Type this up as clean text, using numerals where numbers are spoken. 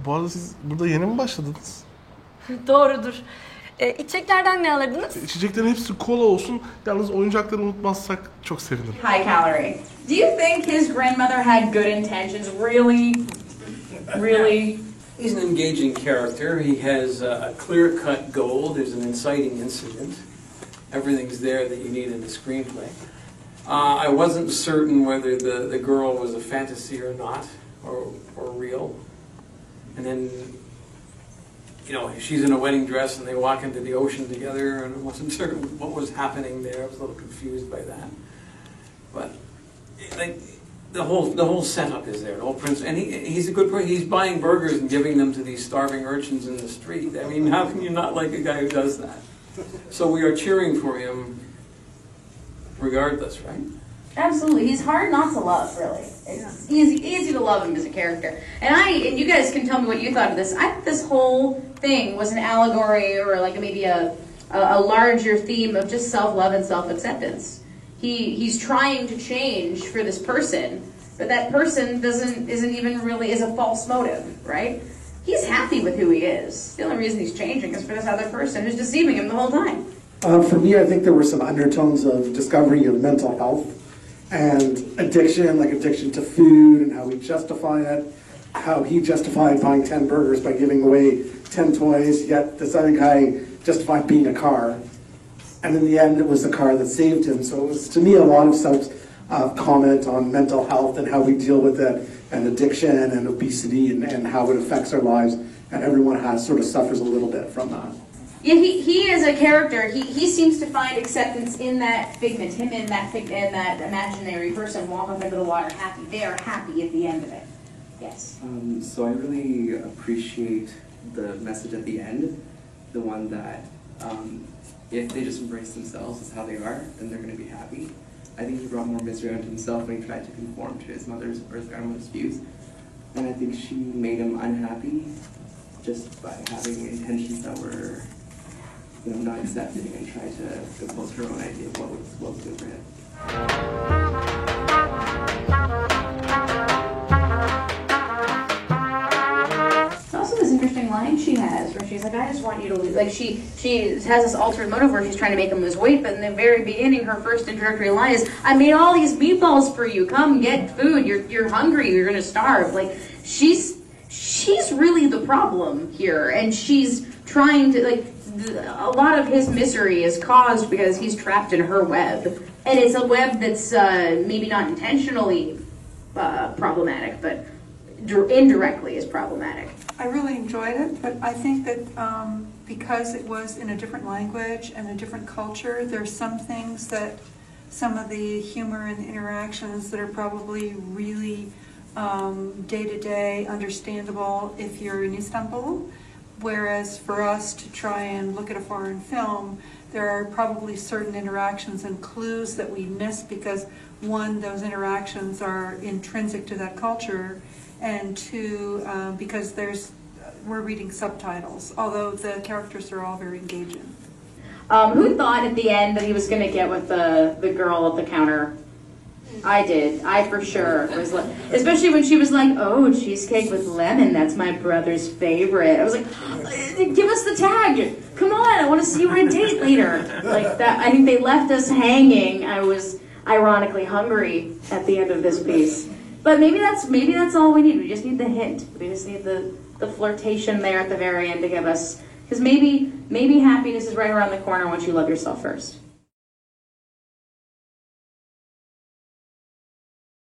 Bu arada siz burada yeni mi başladınız? Doğrudur. İçeceklerden ne alırdınız? İçeceklerin hepsi kola olsun. Yalnız oyuncakları unutmazsak çok sevinirim. High calorie. Do you think his grandmother had good intentions? Really? Really? He's an engaging character. He has a clear-cut goal. There's an inciting incident. Everything's there that you need in a screenplay. I wasn't certain whether the girl was a fantasy or not, or real. And then, you know, she's in a wedding dress and they walk into the ocean together, and I wasn't certain what was happening there. I was a little confused by that. But like the whole setup is there. The whole prince, and he's a good person. He's buying burgers and giving them to these starving urchins in the street. I mean, how can you not like a guy who does that? So we are cheering for him regardless, right? Absolutely. He's hard not to love, really. It's easy to love him as a character. And you guys can tell me what you thought of this. I think this whole thing was an allegory or like maybe a larger theme of just self-love and self-acceptance. He's trying to change for this person, but that person isn't even really is a false motive, right? He's happy with who he is. The only reason he's changing is for this other person who's deceiving him the whole time. For me, I think there were some undertones of discovery of mental health and addiction, like addiction to food and how we justify it, how he justified buying 10 burgers by giving away 10 toys, yet this other guy justified being a car. And in the end, it was the car that saved him. So it was, to me, a lot of self-comment on mental health and how we deal with it, and addiction and obesity and how it affects our lives. And everyone sort of suffers a little bit from that. Yeah, he is a character. He seems to find acceptance in that figment, him in that imaginary person walk up into the water happy. They are happy at the end of it. Yes. So I really appreciate the message at the end, the one that if they just embrace themselves as how they are, then they're going to be happy. I think he brought more misery onto himself when he tried to conform to his mother's or his grandmother's views. And I think she made him unhappy just by having intentions that were, you know, not accepting and trying to impose her own idea of what was good for him. Also, this interesting line she has, where she's like, "I just want you to lose." Like she has this altered motive where she's trying to make him lose weight, but in the very beginning, her first introductory line is, "I made all these meatballs for you. Come get food. You're hungry. You're gonna starve." Like she's really the problem here, and she's trying to like. A lot of his misery is caused because he's trapped in her web, and it's a web that's maybe not intentionally problematic, but indirectly is problematic. I really enjoyed it, but I think that because it was in a different language and a different culture, there's some things that some of the humor and interactions that are probably really day-to-day understandable if you're in Istanbul. Whereas for us to try and look at a foreign film, there are probably certain interactions and clues that we miss because, one, those interactions are intrinsic to that culture, and two, because we're reading subtitles, although the characters are all very engaging. Who thought at the end that he was going to get with the girl at the counter? I did. I for sure was like, especially when she was like, "Oh, cheesecake with lemon, that's my brother's favorite." I was like, "Give us the tag. Come on, I want to see you on a date later." Like that. I think they left us hanging. I was ironically hungry at the end of this piece. But maybe that's all we need. We just need the hint. We just need the flirtation there at the very end to give us, because maybe happiness is right around the corner once you love yourself first.